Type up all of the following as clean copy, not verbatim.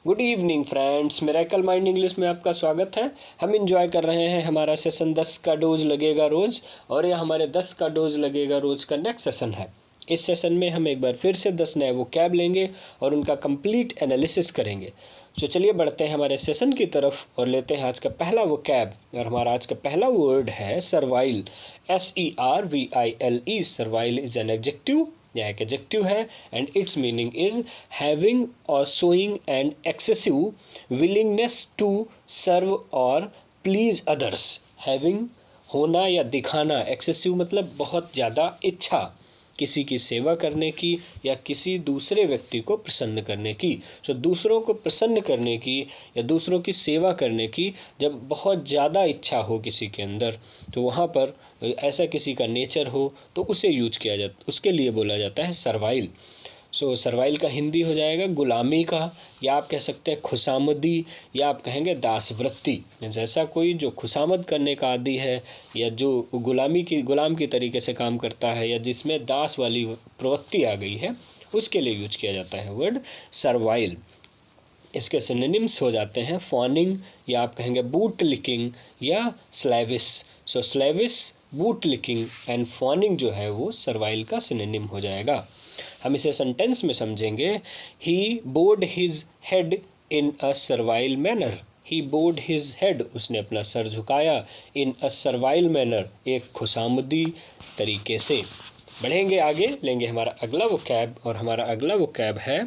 Good evening friends, miracle mind English में आपका स्वागत है। हम इंजॉय कर रहे हैं हमारा सेशन 10 का डोज लगेगा रोज़, और यह हमारे 10 का डोज लगेगा रोज़ का नेक्स्ट सेशन है। इस सेशन में हम एक बार फिर से 10 नए वोकैब लेंगे और उनका कंप्लीट एनालिसिस करेंगे। तो चलिए बढ़ते हैं हमारे सेशन की तरफ और लेते हैं आज का पहला वोकैब। और हमारा आज का पहला वर्ड है servile. SERVILE। Servile is an adjective, यह एक एडजेक्टिव है and its meaning is having or showing an excessive willingness to serve or please others. Having होना या दिखाना, एक्सेसिव मतलब बहुत ज़्यादा इच्छा किसी की सेवा करने की या किसी दूसरे व्यक्ति को प्रसन्न करने की। सो दूसरों को प्रसन्न करने की या दूसरों की सेवा करने की जब बहुत ज़्यादा इच्छा हो किसी के अंदर, तो वहाँ पर ऐसा किसी का नेचर हो तो उसे यूज किया जाता, उसके लिए बोला जाता है सर्वाइल। सो सर्वाइल का हिंदी हो जाएगा गुलामी का, या आप कह सकते हैं खुशामदी, या आप कहेंगे दासवृत्ति। जैसा कोई जो खुशामद करने का आदी है या जो गुलाम की तरीके से काम करता है या जिसमें दास वाली प्रवृत्ति आ गई है, उसके लिए यूज किया जाता है वर्ड सर्वाइल। इसके सिनोनिम्स हो जाते हैं फॉनिंग, या आप कहेंगे बूट लिकिंग या स्लेविस। सो स्लेविस, बूट लिकिंग एंड फॉनिंग जो है वो सर्वाइल का सिनोनिम हो जाएगा। हम इसे सेंटेंस में समझेंगे। He bowed his head in a servile manner. He bowed his head, उसने अपना सर झुकाया, इन अ सर्वाइल मैनर, एक खुशामदी तरीके से। बढ़ेंगे आगे, लेंगे हमारा अगला वोकैब, और हमारा अगला वोकैब है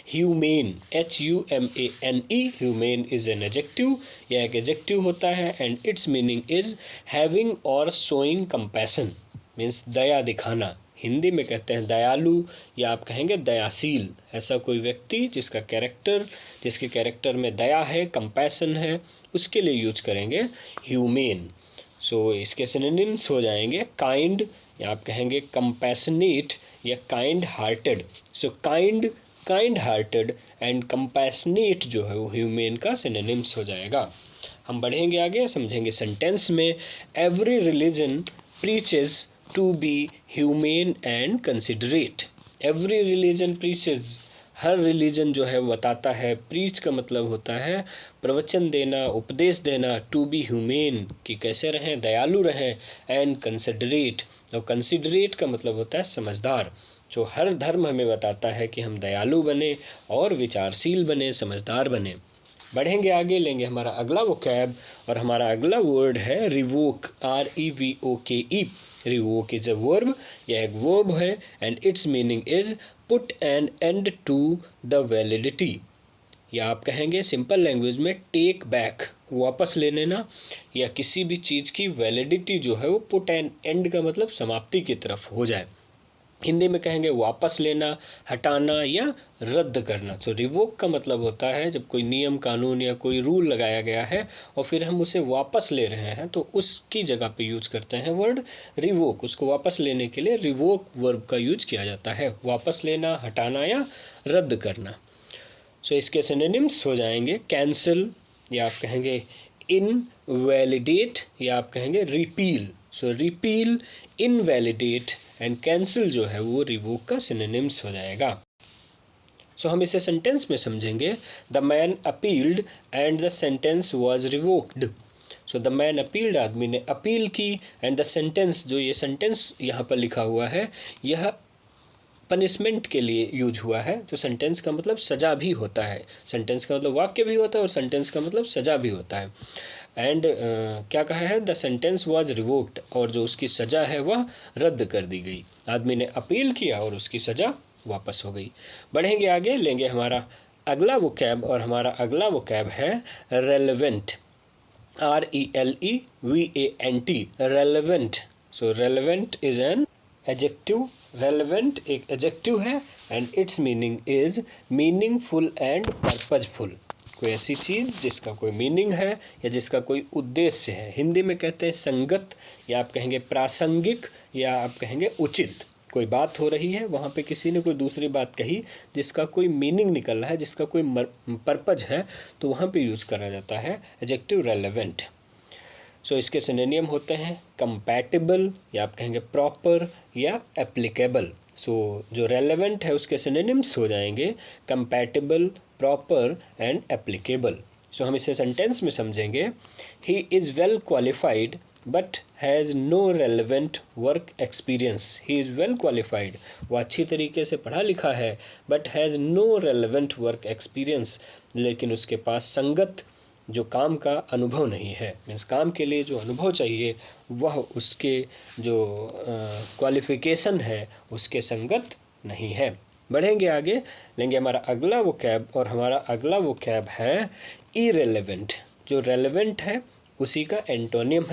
humane. HUMANE। Humane is an adjective, यह एक एडजेक्टिव होता है and its meaning is having or showing compassion, means दया दिखाना। हिंदी में कहते हैं दयालु, या आप कहेंगे दयाशील। ऐसा कोई व्यक्ति जिसके कैरेक्टर में दया है, कंपैशन है, उसके लिए यूज करेंगे ह्यूमेन। सो इसके सिनोनिम्स हो जाएंगे काइंड, या आप कहेंगे कंपैशनेट या kind hearted. So kind hearted and compassionate जो है वो ह्यूमेन का सिनोनिम्स हो जाएगा। हम बढ़ेंगे आगे, समझेंगे सेंटेंस में। Every religion preaches to be humane and considerate. Every religion preaches, हर रिलीजन जो है बताता है, प्रीच का मतलब होता है प्रवचन देना, उपदेश देना, टू बी ह्यूमेन कि कैसे रहें, दयालु रहें, एंड कंसिडरेट, और कंसिडरेट का मतलब होता है समझदार। जो हर धर्म हमें बताता है कि हम दयालु बने और विचारशील बने, समझदार बने। बढ़ेंगे आगे, लेंगे हमारा अगला वोकैब, और हमारा अगला वर्ड है revoke. REVOKE। Revoke is a verb, यह एक वर्ब है and its meaning is put an end to the validity, या आप कहेंगे सिंपल लैंग्वेज में टेक बैक, वापस ले लेना, या किसी भी चीज़ की वैलिडिटी जो है वो पुट एन एंड का मतलब समाप्ति की तरफ हो जाए। हिंदी में कहेंगे वापस लेना, हटाना या रद्द करना। तो रिवोक का मतलब होता है जब कोई नियम कानून या कोई रूल लगाया गया है और फिर हम उसे वापस ले रहे हैं, तो उसकी जगह पे यूज करते हैं वर्ड रिवोक। उसको वापस लेने के लिए रिवोक वर्ब का यूज किया जाता है, वापस लेना, हटाना या रद्द करना। सो इसके सिनोनिम्स हो जाएंगे कैंसिल, या आप कहेंगे इनवैलिडेट, या आप कहेंगे repeal. So repeal, invalidate and cancel जो है वो रिवोक का सिनोनिम्स हो जाएगा। सो हम इसे सेंटेंस में समझेंगे। The man appealed and the sentence was revoked. So the man appealed, आदमी ने अपील की, एंड द सेंटेंस, जो ये सेंटेंस यहाँ पर लिखा हुआ है, यह पनिशमेंट के लिए यूज हुआ है। तो सेंटेंस का मतलब सज़ा भी होता है, सेंटेंस का मतलब वाक्य भी होता है और सेंटेंस का मतलब सज़ा भी होता है। एंड क्या कहा है, द सेंटेंस वाज रिवोक्ड, और जो उसकी सज़ा है वह रद्द कर दी गई। आदमी ने अपील किया और उसकी सज़ा वापस हो गई। बढ़ेंगे आगे, लेंगे हमारा अगला वोकैब, और हमारा अगला वोकैब है relevant. RELEVANT, relevant. So relevant is an adjective, relevant एक एडजेक्टिव है and its meaning is meaningful and purposeful. कोई ऐसी चीज़ जिसका कोई मीनिंग है या जिसका कोई उद्देश्य है। हिंदी में कहते हैं संगत, या आप कहेंगे प्रासंगिक, या आप कहेंगे उचित। कोई बात हो रही है, वहाँ पे किसी ने कोई दूसरी बात कही जिसका कोई मीनिंग निकल रहा है, जिसका कोई पर्पज है, तो वहाँ पे यूज़ करा जाता है एडजेक्टिव रेलेवेंट। सो इसके सिनोनिम होते हैं कंपैटिबल, या आप कहेंगे प्रॉपर या एप्लीकेबल। सो जो रेलेवेंट है उसके सिनोनिम्स हो जाएंगे compatible, proper and applicable. So हम इसे सेंटेंस में समझेंगे, he is well qualified but has no relevant work experience. He is well qualified, वो अच्छी तरीके से पढ़ा लिखा है, but has no relevant work experience, लेकिन उसके पास संगत जो काम का अनुभव नहीं है। मीन्स काम के लिए जो अनुभव चाहिए वह उसके जो क्वालिफ़िकेशन है उसके संगत नहीं है। बढ़ेंगे आगे, लेंगे हमारा अगला वोकैब, और हमारा अगला वोकैब है इरेलेवेंट। जो रेलेवेंट है उसी का एंटोनिम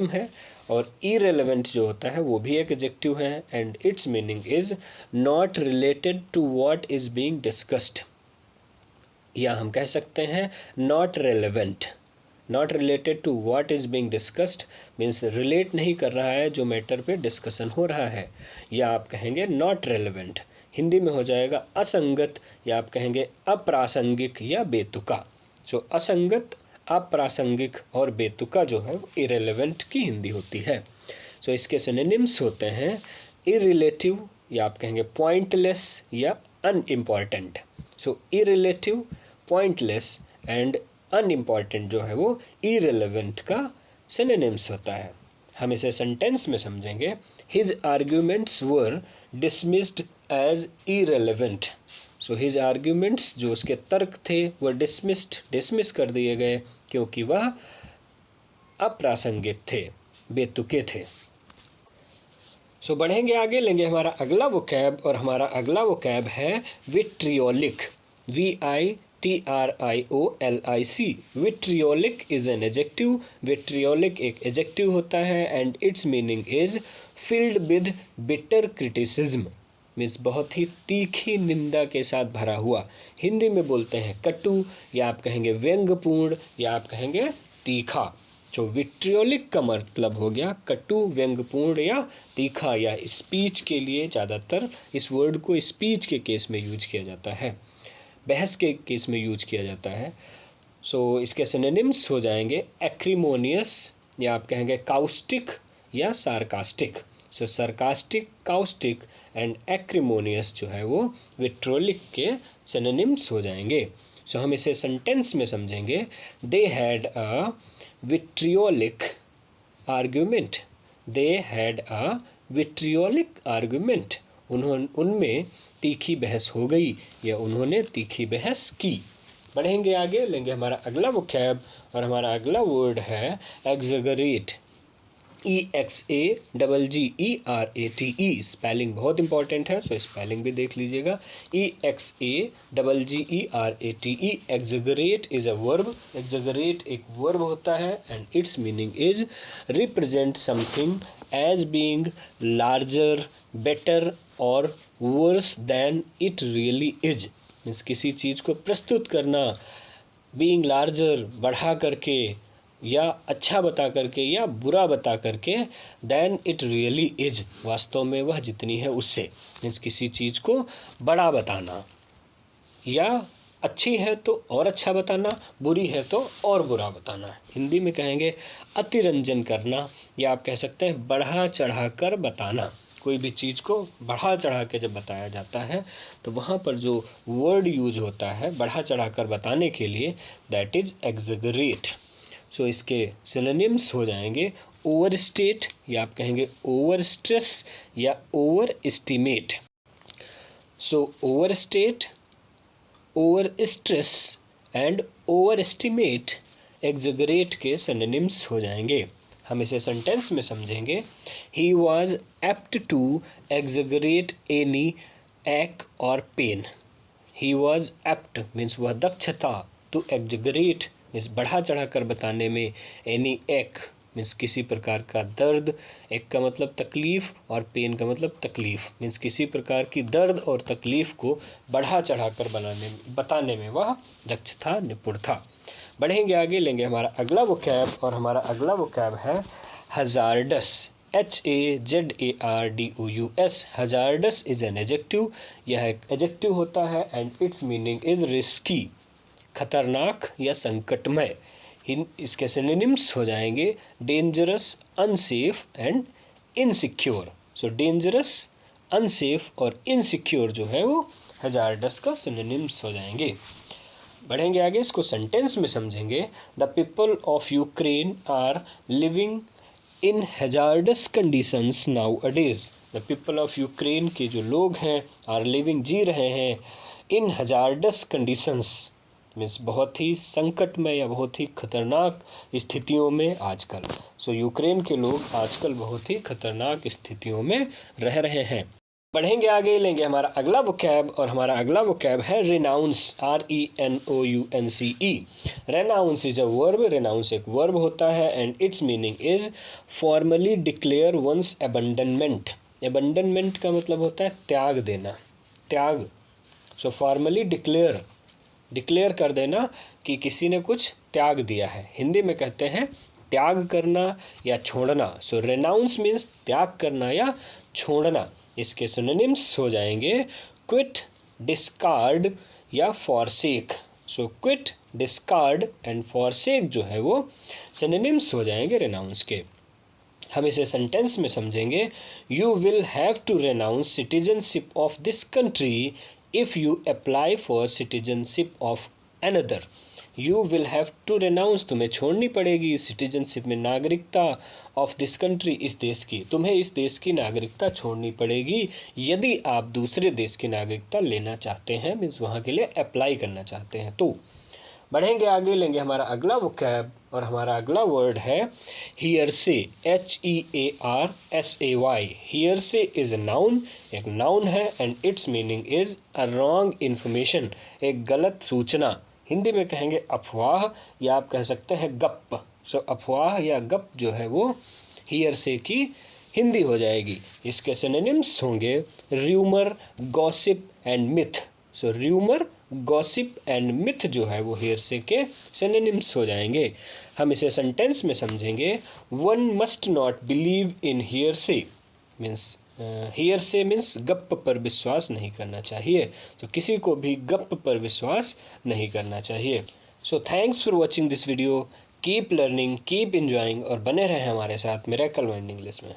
है, और इरेलेवेंट जो होता है वो भी एक एडजेक्टिव है, and its meaning is not related to what is being discussed, या हम कह सकते हैं not relevant. Not related to what is being discussed means relate नहीं कर रहा है जो मैटर पे डिस्कशन हो रहा है, या आप कहेंगे नॉट रेलेवेंट। हिंदी में हो जाएगा असंगत, या आप कहेंगे अप्रासंगिक या बेतुका। सो असंगत, अप्रासंगिक और बेतुका जो है वो इरेलेवेंट की हिंदी होती है। सो इसके सिनोनिम्स होते हैं इररिलेटिव, या आप कहेंगे पॉइंटलेस या unimportant. So irrelevant, pointless and unimportant जो है वो इरेलेवेंट का सिनोनिम्स होता है। हम इसे सेंटेंस में समझेंगे, his arguments were dismissed as irrelevant. So his arguments, जो उसके तर्क थे, वह डिसमिस कर दिए गए क्योंकि वह अप्रासंगिक थे, बेतुके थे। सो बढ़ेंगे आगे, लेंगे हमारा अगला वोकैब, और हमारा अगला वोकैब है vitriolic. VITRIOLIC। Vitriolic is an adjective. Vitriolic एक एडजेक्टिव होता है, and its meaning is filled with bitter criticism, means बहुत ही तीखी निंदा के साथ भरा हुआ। हिंदी में बोलते हैं कटु, या आप कहेंगे व्यंग्यपूर्ण, या आप कहेंगे तीखा। जो विट्रियोलिक का मतलब हो गया कटु, व्यंग्यपूर्ण या तीखा, या स्पीच के लिए ज़्यादातर इस वर्ड को स्पीच के केस में यूज किया जाता है, बहस के केस में यूज किया जाता है। सो इसके सिनोनिम्स हो जाएंगे एक्रीमोनियस, या आप कहेंगे काउस्टिक या sarcastic. So sarcastic, caustic and acrimonious जो है वो विट्रियोलिक के सिनोनिम्स हो जाएंगे। सो हम इसे सेंटेंस में समझेंगे, they had a vitriolic argument। they had a vitriolic argument। उनमें तीखी बहस हो गई, या उन्होंने तीखी बहस की। बढ़ेंगे आगे, लेंगे हमारा अगला वोकैब, और हमारा अगला वर्ड है एक्सैगरेट। EXAGGERATE। स्पेलिंग बहुत इंपॉर्टेंट है, सो स्पेलिंग भी देख लीजिएगा। EXAGGERATE। Exaggerate is a verb. Exaggerate एक वर्ब होता है, and its meaning is represent something as being larger, better or worse than it really is. Means किसी चीज़ को प्रस्तुत करना बीइंग लार्जर, बढ़ा करके, या अच्छा बता करके, या बुरा बता करके, देन इट रियली इज, वास्तव में वह जितनी है उससे। मीन्स किसी चीज़ को बड़ा बताना, या अच्छी है तो और अच्छा बताना, बुरी है तो और बुरा बताना। हिंदी में कहेंगे अतिरंजन करना, या आप कह सकते हैं बढ़ा चढ़ा कर बताना। कोई भी चीज़ को बढ़ा चढ़ा के जब बताया जाता है तो वहाँ पर जो वर्ड यूज होता है बढ़ा चढ़ा कर बताने के लिए, दैट इज़ एक्सैगरेट। सो इसके सिनोनिम्स हो जाएंगे ओवर स्टेट, या आप कहेंगे ओवर स्ट्रेस या overestimate. So overstate, overstress and overestimate exaggerate के सिनोनिम्स हो जाएंगे। हम इसे सेंटेंस में समझेंगे, he was apt to exaggerate any ache or pain. He was apt means वह दक्ष था, टू एक्सैगरेट मीन्स बढ़ा चढ़ा कर बताने में, एनी एक मीन्स किसी प्रकार का दर्द, एक का मतलब तकलीफ़ और पेन का मतलब तकलीफ़, मीन्स किसी प्रकार की दर्द और तकलीफ़ को बढ़ा चढ़ा कर बताने में वह दक्ष था, निपुण था। बढ़ेंगे आगे, लेंगे हमारा अगला वोकैब, और हमारा अगला वोकैब है hazards. HAZARDOUS। Hazards is an adjective. यह एक एडजेक्टिव होता है, and its meaning is risky, खतरनाक या संकटमय। इसके सिनोनिम्स हो जाएंगे dangerous, unsafe and insecure. So dangerous, unsafe और इनसिक्योर जो है वो हैजार्डस का सिनोनिम्स हो जाएंगे। बढ़ेंगे आगे, इसको सेंटेंस में समझेंगे। The people of Ukraine are living in hazardous conditions nowadays. The people of Ukraine के जो लोग हैं आर लिविंग जी रहे हैं इन हैजार्डस कंडीशंस मीन्स बहुत ही संकटमय या बहुत ही खतरनाक स्थितियों में आजकल। सो यूक्रेन के लोग आजकल बहुत ही खतरनाक स्थितियों में रह रहे हैं। बढ़ेंगे आगे, लेंगे हमारा अगला वोकैब और हमारा अगला वोकैब है renounce, RENOUNCE। Renounce is a verb, renounce एक वर्ब होता है and its meaning is formally declare one's abandonment. Abandonment का मतलब होता है त्याग देना, त्याग। सो फॉर्मली डिक्लेयर कर देना कि किसी ने कुछ त्याग दिया है। हिंदी में कहते हैं त्याग करना या छोड़ना। सो रेनाउंस मीन्स त्याग करना या छोड़ना। इसके सिनोनिम्स हो जाएंगे क्विट, डिस्कार्ड या forsake. So quit, discard and forsake जो है वो सिनोनिम्स हो जाएंगे रेनाउंस के। हम इसे सेंटेंस में समझेंगे। You will have to renounce citizenship of this country if you apply for citizenship of another. You will have to renounce, तुम्हें छोड़नी पड़ेगी सिटीजनशिप में नागरिकता ऑफ दिस कंट्री, इस देश की। तुम्हें इस देश की नागरिकता छोड़नी पड़ेगी यदि आप दूसरे देश की नागरिकता लेना चाहते हैं, मीन्स वहाँ के लिए अप्लाई करना चाहते हैं तो। बढ़ेंगे आगे, लेंगे हमारा अगला वोकैब और हमारा अगला वर्ड है hearsay, HEARSAY। Hearsay is a noun, एक नाउन है and its meaning is a wrong information, एक गलत सूचना। हिंदी में कहेंगे अफवाह या आप कह सकते हैं गप। सो अफवाह या गप जो है वो हियरसे की हिंदी हो जाएगी। इसके सिनोनिम्स होंगे rumour, gossip and myth. So rumour, gossip and myth जो है वो हियरसे के सिनोनिम्स हो जाएंगे। हम इसे सेंटेंस में समझेंगे। One must not believe in hearsay means hearsay means गप पर विश्वास नहीं करना चाहिए। तो किसी को भी गप पर विश्वास नहीं करना चाहिए। So thanks for watching this video. Keep learning, keep enjoying और बने रहें हमारे साथ मिरेकल माइंड इंग्लिश में।